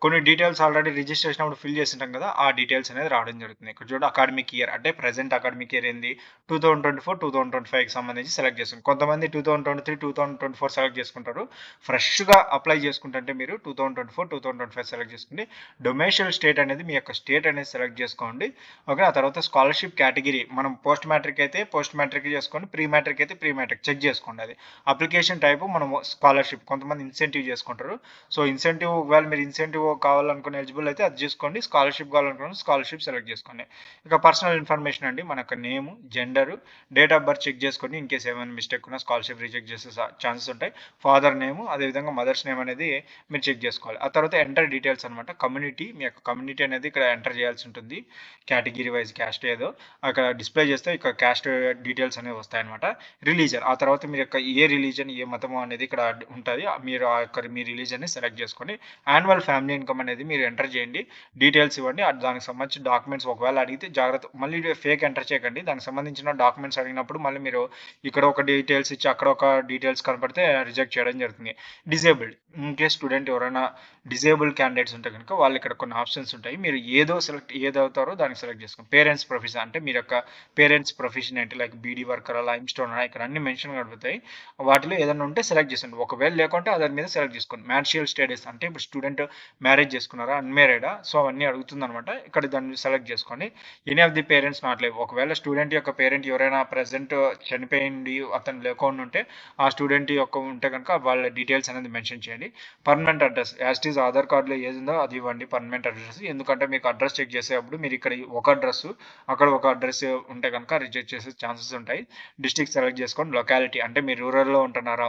కొన్ని డీటెయిల్స్ ఆల్రెడీ రిజిస్ట్రేషన్ అప్పుడు ఫిల్ చేసింటాం కదా, ఆ డీటెయిల్స్ అనేది రావడం జరుగుతుంది. ఇక్కడ చూడండి అకాడమిక్ ఇయర్ అంటే ప్రెజెంట్ అకాడమిక్ ఇయర్ ఏంది 2024, 2025కి సంబంధించి సెలెక్ట్ చేసుకుంటాం. కొంతమంది 2023, 2024 సెలెక్ట్ చేసుకుంటారు. ఫ్రెష్గా అప్లై చేసుకుంటుంటే మీరు 2024, 2025 సెలెక్ట్ చేసుకోండి. డొమేషియల్ స్టేట్ అనేది మీ యొక్క స్టేట్ అనేది సెలెక్ట్ చేసుకోండి. ఓకే, ఆ తర్వాత స్కాలర్షిప్ కేటగిరీ మనం పోస్ట్ మ్యాట్రిక్ అయితే పోస్ట్ మ్యాట్రిక్ చేసుకోండి, ప్రీ మ్యాట్రిక్ అయితే ప్రీ మ్యాట్రిక్ చెక్ చేసుకోండి. అది అప్లికేషన్ టైపు మనం స్కాలర్షిప్, కొంతమంది ఇన్సెంటివ్ చేసుకుంటారు. సో ఇన్సెంటివ్ ఒకవేళ మీరు ఇన్సెంటివ్ కావాలనుకుని ఎలిజిబుల్ అయితే అది చేసుకోండి, స్కాలర్షిప్ కావాలనుకున్న స్కాలర్షిప్ సెలెక్ట్ చేసుకోండి. ఇక పర్సనల్ ఇన్ఫర్మేషన్ అండి, మన యొక్క name, gender, date of birth check చేసుకోండి. ఇన్ కేసు ఏమైనా మిస్టేక్ ఉన్నా స్కాలర్షిప్ రిజెక్ట్ చేసే ఛాన్సెస్ ఉంటాయి. ఫాదర్ నేమ్, అదేవిధంగా మదర్స్ నేమ్ అనేది మీరు చెక్ చేసుకోవాలి. ఆ తర్వాత ఎంటర్ డీటెయిల్స్ అనమాట. కమ్యూనిటీ, మీ యొక్క కమ్యూనిటీ అనేది ఇక్కడ ఎంటర్ చేయాల్సి ఉంటుంది. కేటగిరీ వైజ్ క్యాస్ట్ ఏదో అక్కడ డిస్ప్లే చేస్తే ఇక్కడ క్యాస్ట్ డీటెయిల్స్ అనేవి వస్తాయన్నమాట. రిలీజన్, ఆ తర్వాత మీరు యొక్క ఏ రిలీజన్, ఏ మతము అనేది ఇక్కడ ఉంటుంది. మీరు ఆ యొక్క మీ రిలీజన్ని సెలెక్ట్ చేసుకోండి. యాన్యువల్ ఫ్యామిలీ ఇన్కమ్ అనేది మీరు ఎంటర్ చేయండి, డీటెయిల్స్ ఇవ్వండి. దానికి సంబంధించిన డాక్యుమెంట్స్ ఒకవేళ అడిగితే జాగ్రత్త, మళ్ళీ ఫేక్ ఎంటర్ చేయకండి. దానికి సంబంధించిన డాక్యుమెంట్స్ అడిగినప్పుడు మళ్ళీ మీరు ఇక్కడ ఒక డీటెయిల్స్ ఇచ్చి అక్కడ ఒక డీటెయిల్స్ కనపడితే రిజెక్ట్ చేయడం జరుగుతుంది. డిజేబుల్డ్, ఇన్ కేస్ స్టూడెంట్ ఎవరైనా డిజేబుల్డ్ క్యాండిడేట్స్ ఉంటే కనుక వాళ్ళు ఇక్కడ కొన్ని ఆప్షన్స్ ఉంటాయి. మీరు ఏది అవుతారో దానికి సెలెక్ట్ చేసుకోండి. పేరెంట్స్ ప్రొఫెషన్ అంటే మీరు యొక్క పేరెంట్స్ ప్రొఫెషన్ ఏంటి, like beedi worker, lime stone, ఇక్కడ అన్ని మెన్షన్ కనబడతాయి. వాటిలో ఏదైనా ఉంటే సెలెక్ట్ చేయండి. ఒకవేళ లేకుంటే అదర్ మీద సెలెక్ట్ చేసుకోండి. మ్యారిషియల్ స్టేటస్ అంటే ఇప్పుడు స్టూడెంట్ మ్యారేజ్ చేసుకున్నారా, అన్మ్యారీడా, సో అవన్నీ అడుగుతుంది అనమాట. ఇక్కడ దాన్ని సెలెక్ట్ చేసుకోండి. Any of the parents not లేవు, ఒకవేళ స్టూడెంట్ యొక్క పేరెంట్ ఎవరైనా ప్రెసెంట్ చనిపోయింది అతను లేకుండా ఉంటే ఆ స్టూడెంట్ యొక్క ఉంటే కనుక వాళ్ళ డీటెయిల్స్ అనేది మెన్షన్ చేయండి. Permanent address as it is Aadhaar కార్డులో ఏది ఉందో అది ఇవ్వండి, పర్మనెంట్ అడ్రస్. ఎందుకంటే మీకు అడ్రస్ చెక్ చేసేటప్పుడు మీరు ఇక్కడ ఒక అడ్రస్ అక్కడ ఒక అడ్రస్ ఉంటే కనుక రిజెక్ట్ చేసే ఛాన్సెస్ ఉంటాయి. డిస్ట్రిక్ట్ సెలెక్ట్ చేసుకోండి. లొకాలిటీ అంటే మీరు రూరల్లో ఉంటున్నారా,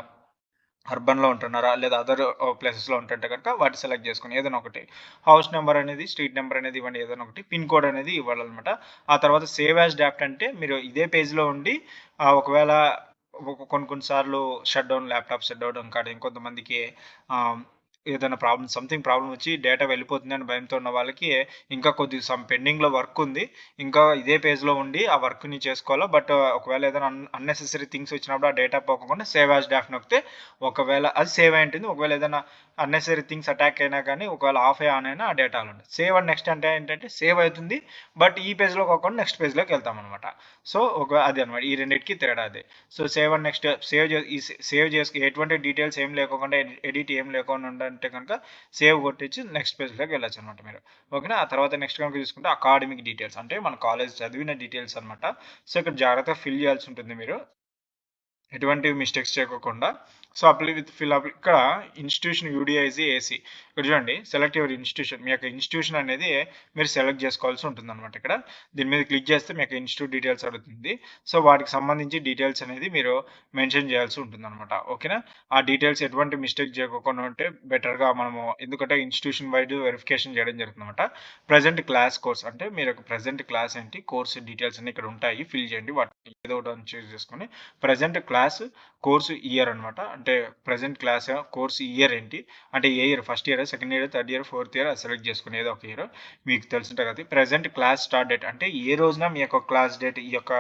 అర్బన్లో ఉంటున్నారా, లేదా అదర్ ప్లేసెస్లో ఉంటుంటే కనుక వాటి సెలెక్ట్ చేసుకుని ఏదైనా ఒకటి. హౌస్ నెంబర్ అనేది, స్ట్రీట్ నెంబర్ అనేది ఇవ్వండి, ఏదైనా ఒకటి. పిన్ కోడ్ అనేది ఇవ్వాలన్నమాట. ఆ తర్వాత సేవ్ యాజ్ డ్రాఫ్ట్ అంటే మీరు ఇదే పేజ్లో ఉండి ఒకవేళ కొన్నిసార్లు shut down, laptop shut down కాదు, ఇంకొంతమందికి ఏదైనా సంథింగ్ ప్రాబ్లం వచ్చి డేటా వెళ్ళిపోతుంది అని భయంతో ఉన్న వాళ్ళకి ఇంకా కొద్ది పెండింగ్లో వర్క్ ఉంది, ఇంకా ఇదే పేజ్లో ఉండి ఆ వర్క్ని చేసుకోవాలా. బట్ ఒకవేళ ఏదైనా అన్నెసెసరీ థింగ్స్ వచ్చినప్పుడు ఆ డేటా పోకుండా సేవ్ యాజ్ డ్రాఫ్ట్ నొక్కితే ఒకవేళ అది సేవ్ అయి ఉంటుంది. ఒకవేళ ఏదైనా అన్నెసరీ థింగ్స్ అటాక్ అయినా కానీ ఒకవేళ ఆఫ్ ఆన్ అయినా ఆ డేటా ఉంటుంది. సేవ్ అండ్ నెక్స్ట్ అంటే ఏంటంటే సేవ్ అవుతుంది బట్ ఈ పేజ్లో కాకుండా నెక్స్ట్ పేజ్లోకి వెళ్తాం అనమాట. సో అది అనమాట, ఈ రెండింటికి తేడా అదే. So save and next, save చేసి ఎటువంటి డీటెయిల్స్ ఏం లేకుండా, ఎడిట్ ఏం లేకుండా ఉండంటే కనుక సేవ్ కొట్టించి నెక్స్ట్ పేజ్లోకి వెళ్ళచ్చు అనమాట మీరు. ఓకేనా. ఆ తర్వాత నెక్స్ట్ కనుక చూసుకుంటే అకాడమిక్ డీటెయిల్స్ అంటే మన కాలేజ్ చదివిన డీటెయిల్స్ అనమాట. సో ఇక్కడ జాగ్రత్తగా ఫిల్ చేయాల్సి ఉంటుంది మీరు, ఎటువంటి మిస్టేక్స్ చేయకుండా. సో ఇక్కడ ఇన్స్టిట్యూషన్ యూడిఐజీ ఏసీ, ఇక్కడ చూడండి సెలెక్ట్ యువర్ ఇన్స్టిట్యూషన్, మీ యొక్క ఇన్స్టిట్యూషన్ అనేది మీరు సెలెక్ట్ చేసుకోవాల్సి ఉంటుంది అనమాట. ఇక్కడ దీని మీద క్లిక్ చేస్తే మీ యొక్క ఇన్స్టిట్యూట్ డీటెయిల్స్ అడుగుతుంది. సో వాటికి సంబంధించి డీటెయిల్స్ అనేది మీరు మెన్షన్ చేయాల్సి ఉంటుంది అనమాట. ఓకేనా. ఆ డీటెయిల్స్ ఎటువంటి మిస్టేక్ చేయకుండా ఉంటే బెటర్గా మనము, ఎందుకంటే ఇన్స్టిట్యూషన్ వైడ్ వెరిఫికేషన్ చేయడం జరుగుతుంది అనమాట. ప్రజెంట్ క్లాస్ కోర్స్ అంటే మీరు యొక్క ప్రజెంట్ క్లాస్ ఏంటి, కోర్స్ డీటెయిల్స్ అన్ని ఇక్కడ ఉంటాయి, ఫిల్ చేయండి. వాటిని ఏదో ఒకటి చూస్ చేసుకొని ప్రజెంట్ క్లాస్ కోర్సు ఇయర్ అనమాట. అంటే ప్రజెంట్ క్లాస్ కోర్సు ఇయర్ ఏంటి అంటే ఏ year, first year, second year, third year, fourth year, అది సెలెక్ట్ చేసుకుని ఏదో ఒక ఇయర్ మీకు తెలుసుంటుంది కదా. ప్రజెంట్ క్లాస్ స్టార్ట్ డేట్ అంటే ఏ రోజున మీ యొక్క క్లాస్ డేట్, ఈ యొక్క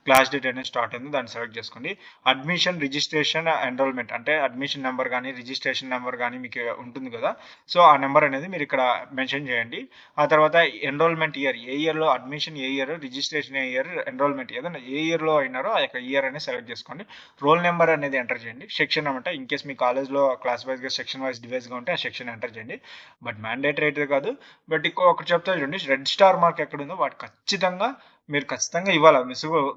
క్లాస్ డేట్ అనేది స్టార్ట్ అయింది, దాన్ని సెలెక్ట్ చేసుకోండి. అడ్మిషన్, రిజిస్ట్రేషన్, ఎన్రోల్మెంట్ అంటే అడ్మిషన్ నెంబర్ కానీ రిజిస్ట్రేషన్ నెంబర్ కానీ మీకు ఉంటుంది కదా, సో ఆ నెంబర్ అనేది మీరు ఇక్కడ మెన్షన్ చేయండి. ఆ తర్వాత ఎన్రోల్మెంట్ ఇయర్, ఏ ఇయర్లో అడ్మిషన్, ఏ ఇయర్ రిజిస్ట్రేషన్, ఏ ఇయర్ ఎన్రోల్మెంట్, ఏదైనా ఏ ఇయర్లో అయినారో ఆ యొక్క ఇయర్ అనేది సెలెక్ట్ చేసుకోండి. రోల్ నెంబర్ అనేది ఎంటర్ చేయండి. సెక్షన్ అనమాట, ఇన్ కేస్ మీ కాలేజ్లో క్లాస్ వైజ్గా సెక్షన్ వైజ్ డివైజ్గా ఉంటే ఆ సెక్షన్ ఎంటర్ చేయండి. బట్ మ్యాండేటరీ అయితే కాదు. బట్ ఒకటి చెప్తా చూడండి, రెడ్ స్టార్ మార్క్ ఎక్కడ ఉందో వాటి మీరు ఖచ్చితంగా ఇవ్వాలి,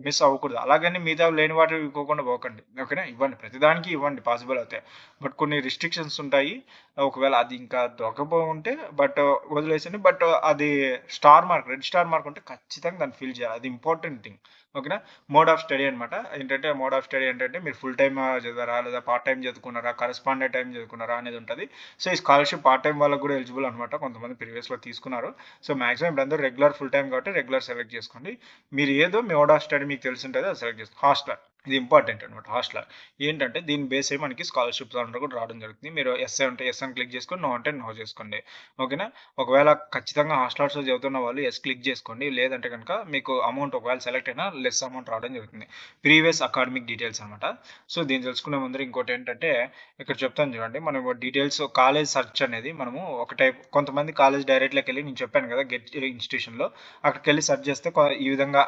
మిస్ అవ్వకూడదు. అలాగని మిగతా లేని వాటి ఇవ్వకుండా పోకండి. ఓకేనా. ఇవ్వండి, ప్రతిదానికి ఇవ్వండి పాసిబుల్ అవుతాయి. బట్ కొన్ని రిస్ట్రిక్షన్స్ ఉంటాయి, ఒకవేళ అది ఇంకా దొరకపోతే బట్ వదిలేసండి. బట్ అది star mark, red star mark ఉంటే ఖచ్చితంగా దాన్ని ఫిల్ చేయాలి, అది ఇంపార్టెంట్ థింగ్. ఓకేనా. మోడ్ ఆఫ్ స్టడీ అనమాట. ఏంటంటే మోడ్ ఆఫ్ స్టడీ ఏంటంటే మీరు ఫుల్ టైమ్ చదివారా, లేదా పార్ట్ టైం చదువుకున్నారా, కరెస్పాండెంట్ టైం చదువుకున్నారా అనేది ఉంటుంది. సో ఈ స్కాలర్షిప్ పార్ట్ టైం వాళ్ళకి కూడా ఎలిజిబుల్ అనమాట, కొంతమంది ప్రీవియస్లో తీసుకున్నారు. సో మాక్సిమం ఇప్పుడు అందరూ రెగ్యులర్ ఫుల్ టైం కాబట్టి రెగ్యులర్ సెలెక్ట్ చేసుకోండి. మీరు ఏదో మోడ్ ఆఫ్ స్టడీ మీకు తెలిసి ఉంటుంది, అది సెలెక్ట్ చేసుకోండి. హాస్టల్ ఇది ఇంపార్టెంట్ అనమాట హాస్టల్. ఏంటంటే దీన్ని బేస్ అయ్యి మనకి స్కాలర్‌షిప్స్ అంతా కూడా రావడం జరుగుతుంది. మీరు ఎస్ఏ ఉంటే ఎస్ అని క్లిక్ చేసుకొని, నో అంటే నో చేసుకోండి. ఓకేనా? ఒకవేళ ఖచ్చితంగా హాస్టల్స్‌లో చదువుతున్న వాళ్ళు ఎస్ క్లిక్ చేసుకోండి. లేదంటే గనుక మీకు అమౌంట్ ఒకవేళ సెలెక్ట్ అయినా లెస్ అమౌంట్ రావడం జరుగుతుంది. ప్రీవియస్ అకాడమిక్ డీటెయిల్స్ అనమాట. సో దీన్ని తెలుసుకునే ముందర ఇంకోటేంటంటే ఇక్కడ చెప్తాను చూడండి. మనం డీటెయిల్స్ కాలేజ్ సెర్చ్ అనేది మనము ఒక టైప్ కొంతమంది కాలేజ్ డైరెక్ట్‌లోకెళ్ళి నేను చెప్పాను కదా! గెట్ ఇన్‌స్టిట్యూషన్‌లో అక్కడికెళ్ళి సెర్చ్ చేస్తే ఈ విధంగా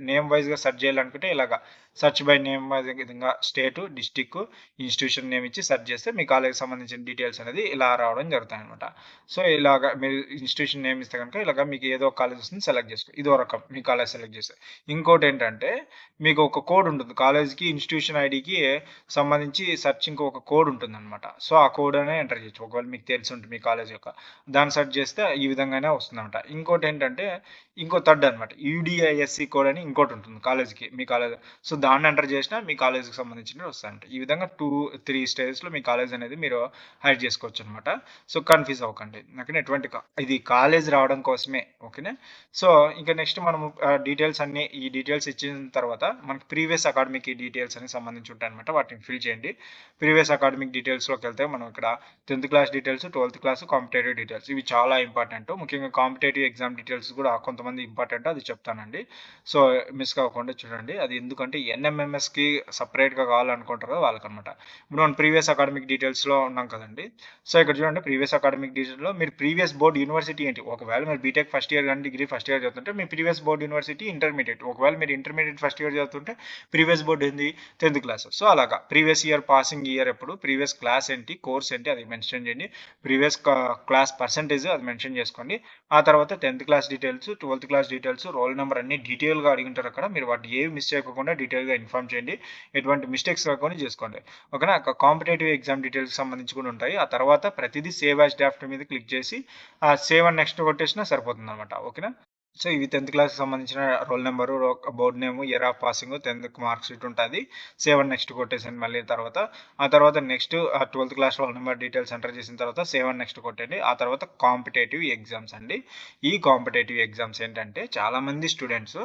నేమ్ వైస్‌గా సెర్చ్ చేయాలనుకుంటే ఇలాగా సెర్చ్ బై నేమ్ విధంగా స్టేటు, డిస్ట్రిక్ట్, ఇన్‌స్టిట్యూషన్ నేమ్ ఇచ్చి సెర్చ్ చేస్తే మీ కాలేజ్‌కి సంబంధించిన డీటెయిల్స్ అనేది ఇలా రావడం జరుగుతాయన్నమాట. సో, ఇలాగ మీరు ఇన్‌స్టిట్యూషన్ నేమ్ ఇస్తే గనుక ఇలాగ మీకు ఏదో ఒక కాలేజ్ వస్తుంది సెలెక్ట్ చేసుకో. ఇదో రకం మీ కాలేజ్ సెలెక్ట్ చేస్తే. ఇంకోటేంటంటే మీకు ఒక కోడ్ ఉంటుంది. కాలేజ్‌కి, ఇన్‌స్టిట్యూషన్ ఐడీకి సంబంధించి సెర్చింగ్‌కి ఒక కోడ్ ఉంటుందన్నమాట. సో, ఆ కోడ్ అనే ఎంటర్ చేయొచ్చు. ఒకవేళ మీకు తెలిసి ఉంటే మీ కాలేజ్ యొక్క. దాన్ని సెర్చ్ చేస్తే ఈ విధంగానే వస్తుందన్నమాట. ఇంకోటేంటంటే ఇంకో థర్డ్ అనమాట. యూడీఐఎస్‌సి కోడ్ అని ఇంకోటి ఉంటుంది కాలేజ్‌కి. మీ కాలేజ్ సో దాన్ని ఎంటర్ చేసినా మీ కాలేజ్‌కి సంబంధించినవి వస్తాయంట. ఈ విధంగా 3 స్టేజెస్‌లో మీ కాలేజ్ అనేది మీరు హైడ్ చేసుకోవచ్చు అనమాట. సో కన్‌ఫ్యూజ్ అవ్వకండి. ఓకేనా? ఇది కాలేజ్ రావడం కోసమే. ఓకేనా? సో ఇంకా నెక్స్ట్ మనము డీటెయిల్స్ అన్నీ ఈ డీటెయిల్స్ ఇచ్చిన తర్వాత మనకి ప్రీవియస్ అకాడమిక్ డీటెయిల్స్ అని సంబంధించి ఉంటాయన్నమాట. వాటిని ఫిల్ చేయండి. ప్రీవియస్ అకాడమిక్ డీటెయిల్స్‌లోకి వెళ్తే మనం ఇక్కడ 10th class details, 12th class, competitive details ఇవి చాలా ఇంపార్టెంట్. ముఖ్యంగా కాంపిటేటివ్ ఎగ్జామ్ డీటెయిల్స్ కూడా కొంతమంది ఇంపార్టెంట్ అది చెప్తానండి. సో మిస్ కాకుండా చూడండి. అది ఎందుకంటే ఎన్ఎంఎంఎస్కి సపరేట్గా కావాలనుకుంటారు వాళ్ళకనమాట. ఇప్పుడు మనం ప్రీవియస్ అకాడమిక్ డీటెయిల్స్లో ఉన్నాం కదండి. సో ఇక్కడ చూడండి ప్రీవియస్ అకాడమిక్ డీటెయిల్స్లో మీరు ప్రీవియస్ బోర్డ్ యూనివర్సిటీ ఏంటి, ఒకవేళ మీరు బీటెక్ ఫస్ట్ ఇయర్ కానీ డిగ్రీ ఫస్ట్ ఇయర్ చదువుతుంటే మీ ప్రీవియస్ బోర్డ్ యూనివర్సిటీ ఇంటర్మీడియట్, ఒకవేళ మీరు ఇంటర్మీడియట్ ఫస్ట్ ఇయర్ చదువుతుంటే ప్రీవియస్ బోర్డ్ ఏంది 10th క్లాస్. సో అలాగా ప్రీవియస్ ఇయర్ పాసింగ్ ఇయర్ ఎప్పుడు, ప్రీవియస్ క్లాస్ ఏంటి, కోర్స్ ఏంటి అది మెన్షన్ చేయండి. ప్రీవియస్ క్లాస్ పర్సంటేజ్ అది మెన్షన్ చేసుకోండి. ఆ తర్వాత 10th class details, 12th class details, roll number అన్ని డీటెయిల్గా అడిగి ఉంటారు అక్కడ. మీరు వాటి ఏవి మిస్ చేయకుండా డీటెయిల్గా ఇన్ఫార్మ్ చేయండి. ఎటువంటి మిస్టేక్స్ రాకుండా చేసుకోండి. ఓకేనా? కాంపిటేటివ్ ఎగ్జామ్ డీటెయిల్స్ సంబంధించి కూడా ఉంటాయి. ఆ తర్వాత ప్రతిదీ సేవ్ యాజ్ డ్రాఫ్ట్ మీద క్లిక్ చేసి సేవ్ అండ్ నెక్స్ట్ కొట్టేసినా సరిపోతుంది అనమాట. ఓకేనా? సో ఇవి 10th క్లాస్‌కి సంబంధించిన roll number, board name, year of passing, 10th mark sheet ఉంటుంది. సేవ్ అండ్ నెక్స్ట్ కొట్టేసండి మళ్ళీ తర్వాత. ఆ తర్వాత next 12th class roll number details enter చేసిన తర్వాత సేవ్ అండ్ నెక్స్ట్ కొట్టండి. ఆ తర్వాత కాంపిటేటివ్ ఎగ్జామ్స్ అండి. ఈ కాంపిటేటివ్ ఎగ్జామ్స్ ఏంటంటే చాలామంది స్టూడెంట్స్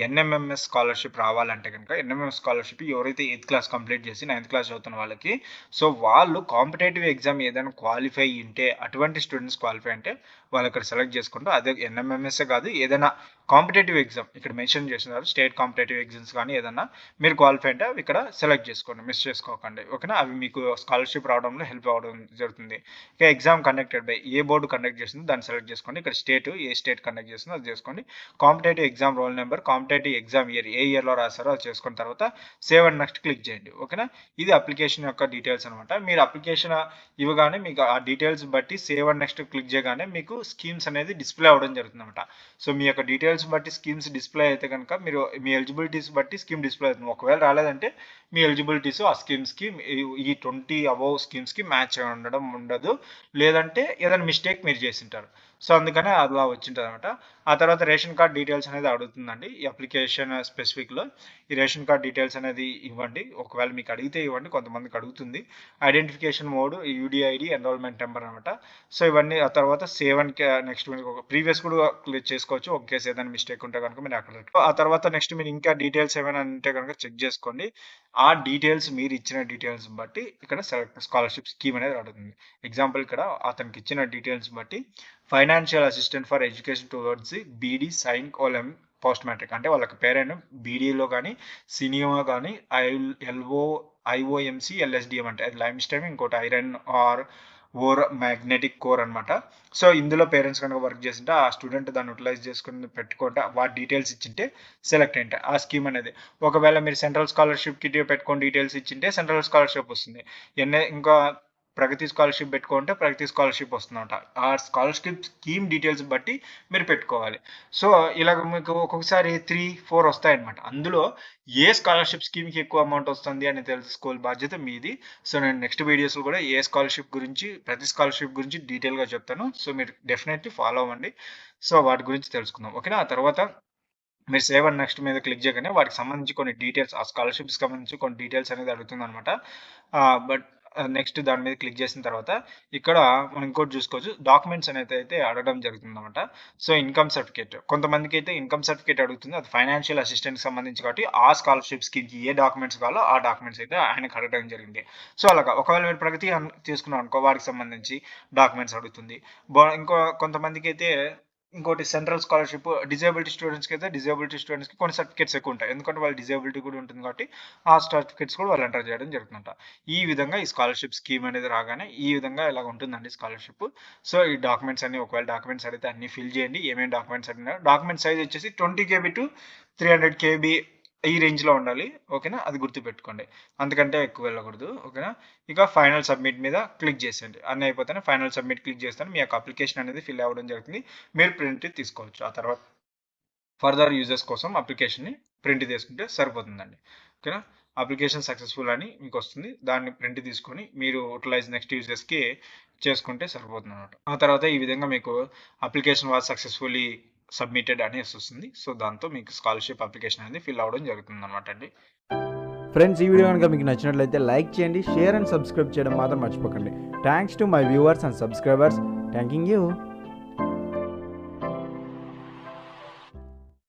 ఎన్ఎంఎంఎస్ స్కాలర్‌షిప్ రావాలంటే కనుక ఎన్ఎంఎంఎస్ స్కాలర్‌షిప్ ఎవరైతే 8th క్లాస్ కంప్లీట్ చేసి 9th క్లాస్ చదువుతున్న వాళ్ళకి సో వాళ్ళు కాంపిటేటివ్ ఎగ్జామ్ ఏదైనా క్వాలిఫై ఉంటే అటువంటి స్టూడెంట్స్ క్వాలిఫై అంటే వాళ్ళు ఇక్కడ సెలెక్ట్ చేసుకుంటూ అదే ఎన్ఎంఎంఎస్ఏ కాదు ఏదైనా కాంపిటేటివ్ ఎగ్జామ్ ఇక్కడ మెన్షన్ చేసినారు స్టేట్ కాంపిటేటివ్ ఎగ్జామ్స్ కానీ ఏదన్నా మీరు క్వాలిఫై అంటే అవి ఇక్కడ సెలెక్ట్ చేసుకోండి, మిస్ చేసుకోకండి. ఓకేనా? అవి మీకు స్కాలర్షిప్ రావడంలో హెల్ప్ అవ్వడం జరుగుతుంది. ఇక exam conducted by A board conduct చేస్తుందో దాన్ని సెలెక్ట్ చేసుకోండి. ఇక్కడ స్టేట్ ఏ స్టేట్ కండక్ట్ చేస్తుందో అది చేసుకోండి. Competitive exam roll number, competitive exam year ఏ ఇయర్లో రాస్తారో అది చేసుకున్న తర్వాత సేవ్ అండ్ నెక్స్ట్ క్లిక్ చేయండి. ఓకేనా? ఇది అప్లికేషన్ యొక్క డీటెయిల్స్ అనమాట. మీరు అప్లికేషన్ ఇవ్వగానే మీకు ఆ డీటెయిల్స్ బట్టి సేవ్ అండ్ నెక్స్ట్ క్లిక్ చేయగానే మీకు స్కీమ్స్ అనేది డిస్ప్లే అవ్వడం జరుగుతుంది అనమాట. సో మీ యొక్క డీటెయిల్స్ బట్టి స్కీమ్స్ డిస్ప్లే అయితే కనుక మీరు మీ ఎలిజిబిలిటీస్ బట్టి స్కీమ్ డిస్ప్లే అవుతుంది. ఒకవేళ రాలేదంటే మీ ఎలిజిబిలిటీస్ ఆ స్కీమ్స్కి ఈ 20 అబౌవ్ స్కీమ్స్కి మ్యాచ్ ఉండడం ఉండదు, లేదంటే ఏదైనా మిస్టేక్ మీరు చేసింటారు. సో అందుకనే అలా వచ్చింటుంది అనమాట. ఆ తర్వాత రేషన్ కార్డ్ డీటెయిల్స్ అనేది అడుగుతుందండి ఈ అప్లికేషన్ స్పెసిఫిక్లో. ఈ రేషన్ కార్డ్ డీటెయిల్స్ అనేది ఇవ్వండి. ఒకవేళ మీకు అడిగితే ఇవ్వండి, కొంతమందికి అడుగుతుంది. Identification mode, UDID, enrolment number అనమాట. సో ఇవన్నీ ఆ తర్వాత సేవ్ అండ్ నెక్స్ట్ ప్రీవియస్ కూడా క్లిక్ చేసుకోవచ్చు. ఒక కేసు ఏదైనా మిస్టేక్ ఉంటే కనుక మీరు అక్కడ ఆ తర్వాత నెక్స్ట్ మీరు ఇంకా డీటెయిల్స్ ఏమైనా ఉంటే కనుక చెక్ చేసుకోండి. ఆ డీటెయిల్స్ మీరు ఇచ్చిన డీటెయిల్స్ బట్టి ఇక్కడ స్కాలర్షిప్ స్కీమ్ అనేది అడుగుతుంది. ఎగ్జాంపుల్ ఇక్కడ అతనికి ఇచ్చిన డీటెయిల్స్ బట్టి financial assistance for education towards beedi cine column post matric అంటే వాళ్ళకి పేరైన బీడీలో కానీ సినిమా కానీ ఎల్ఓ ఐఓఎంసి ఎల్ఎస్డిఎం అంటే అది లైమ్ స్టైమ్, ఇంకోటి iron or ore magnetic core అనమాట. సో ఇందులో పేరెంట్స్ కనుక వర్క్ చేసింటే ఆ స్టూడెంట్ దాన్ని యూటిలైజ్ చేసుకుని పెట్టుకుంటే వాటి డీటెయిల్స్ ఇచ్చింటే సెలెక్ట్ అయింటే ఆ స్కీమ్ అనేది. ఒకవేళ మీరు సెంట్రల్ స్కాలర్షిప్ కిట్ పెట్టుకొని డీటెయిల్స్ ఇచ్చింటే సెంట్రల్ స్కాలర్షిప్ వస్తుంది. ఇంకా ప్రగతి స్కాలర్షిప్ పెట్టుకుంటే ప్రగతి స్కాలర్షిప్ వస్తుందంట. ఆ స్కాలర్షిప్ స్కీమ్ డీటెయిల్స్ బట్టి మీరు పెట్టుకోవాలి. సో ఇలాగ మీకు ఒక్కొక్కసారి 3-4 వస్తాయన్నమాట. అందులో ఏ స్కాలర్షిప్ స్కీమ్కి ఎక్కువ అమౌంట్ వస్తుంది అని తెలుసుకోవాలి బాధ్యత మీది. సో నేను నెక్స్ట్ వీడియోస్లో కూడా ఏ స్కాలర్షిప్ గురించి ప్రతి స్కాలర్షిప్ గురించి డీటెయిల్గా చెప్తాను. సో మీరు డెఫినెట్లీ ఫాలో అవ్వండి. సో వాటి గురించి తెలుసుకుందాం. ఓకేనా? ఆ తర్వాత మీరు సేవ్ అండ్ నెక్స్ట్ మీద క్లిక్ చేయగానే వాటికి సంబంధించి కొన్ని డీటెయిల్స్ ఆ స్కాలర్షిప్కి సంబంధించి కొన్ని డీటెయిల్స్ అనేది అడుగుతుంది అనమాట. బట్ నెక్స్ట్ దాని మీద క్లిక్ చేసిన తర్వాత ఇక్కడ మనం ఇంకోటి చూసుకోవచ్చు, డాక్యుమెంట్స్ అనేది అయితే అడగడం జరుగుతుందన్నమాట. సో ఇన్కమ్ సర్టిఫికేట్, కొంతమందికి అయితే ఇన్కమ్ సర్టిఫికేట్ అడుగుతుంది, అది ఫైనాన్షియల్ అసిస్టెంట్కి సంబంధించి కాబట్టి ఆ స్కాలర్షిప్ స్కీమ్కి ఏ డాక్యుమెంట్స్ కావాలో ఆ డాక్యుమెంట్స్ అయితే ఆయనకు అడగడం జరిగింది. సో అలాగా ఒకవేళ మీరు ప్రగతి తీసుకున్నాం అనుకో, వారికి సంబంధించి డాక్యుమెంట్స్ అడుగుతుంది. ఇంకో కొంతమందికి అయితే ఇంకోటి సెంట్రల్ స్కాలర్షిప్ డిజేబిలిటీ స్టూడెంట్స్కి అయితే డిజేబిలిటీ స్టూడెంట్స్కి కొన్ని సర్టిఫికేట్స్ ఎక్కువ ఉంటాయి, ఎందుకంటే వాళ్ళ డిజేబిలిటీ కూడా ఉంటుంది కాబట్టి ఆ సర్టిఫికేట్స్ కూడా వాళ్ళు ఎంటర్ చేయడం జరుగుతుందంట. ఈ విధంగా ఈ స్కాలర్షిప్ స్కీమ్ అనేది రాగానే ఈ విధంగా ఇలా ఉంటుందండి స్కాలర్షిప్. సో ఈ డాక్యుమెంట్స్ అన్ని, ఒకవేళ డాక్యుమెంట్స్ అడిగితే అన్ని ఫిల్ చేయండి. ఏమేమి డాక్యుమెంట్స్ అడిగినా డాక్యుమెంట్ సైజ్ వచ్చేసి 20 KB to 300 KB ఈ రేంజ్లో ఉండాలి. ఓకేనా, అది గుర్తుపెట్టుకోండి, అంతకంటే ఎక్కువ వెళ్ళకూడదు. ఓకేనా, ఇక ఫైనల్ సబ్మిట్ మీద క్లిక్ చేసేయండి. అన్నీ అయిపోతేనే ఫైనల్ సబ్మిట్ క్లిక్ చేస్తాను, మీ యొక్క అప్లికేషన్ అనేది ఫిల్ అవ్వడం జరుగుతుంది. మీరు ప్రింట్ తీసుకోవచ్చు. ఆ తర్వాత ఫర్దర్ యూజర్స్ కోసం అప్లికేషన్ని ప్రింట్ తీసుకుంటే సరిపోతుందండి. ఓకేనా, అప్లికేషన్ సక్సెస్ఫుల్ అని మీకు వస్తుంది, దాన్ని ప్రింట్ తీసుకొని మీరు యూటిలైజ్ నెక్స్ట్ యూజర్స్కి చేసుకుంటే సరిపోతుంది అనమాట. ఆ తర్వాత ఈ విధంగా మీకు అప్లికేషన్ వాజ్ సక్సెస్ఫుల్లీ సబ్మిటెడ్ అనేసి వస్తుంది. సో దాంతో మీకు స్కాలర్షిప్ అప్లికేషన్ అనేది ఫిల్ అవ్వడం జరుగుతుంది అనమాట అండి. ఫ్రెండ్స్, ఈ వీడియో కనుక మీకు నచ్చినట్లయితే లైక్ చేయండి, షేర్ అండ్ సబ్స్క్రైబ్ చేయడం మాత్రం మర్చిపోకండి. Thanks to my viewers and subscribers. Thanking you.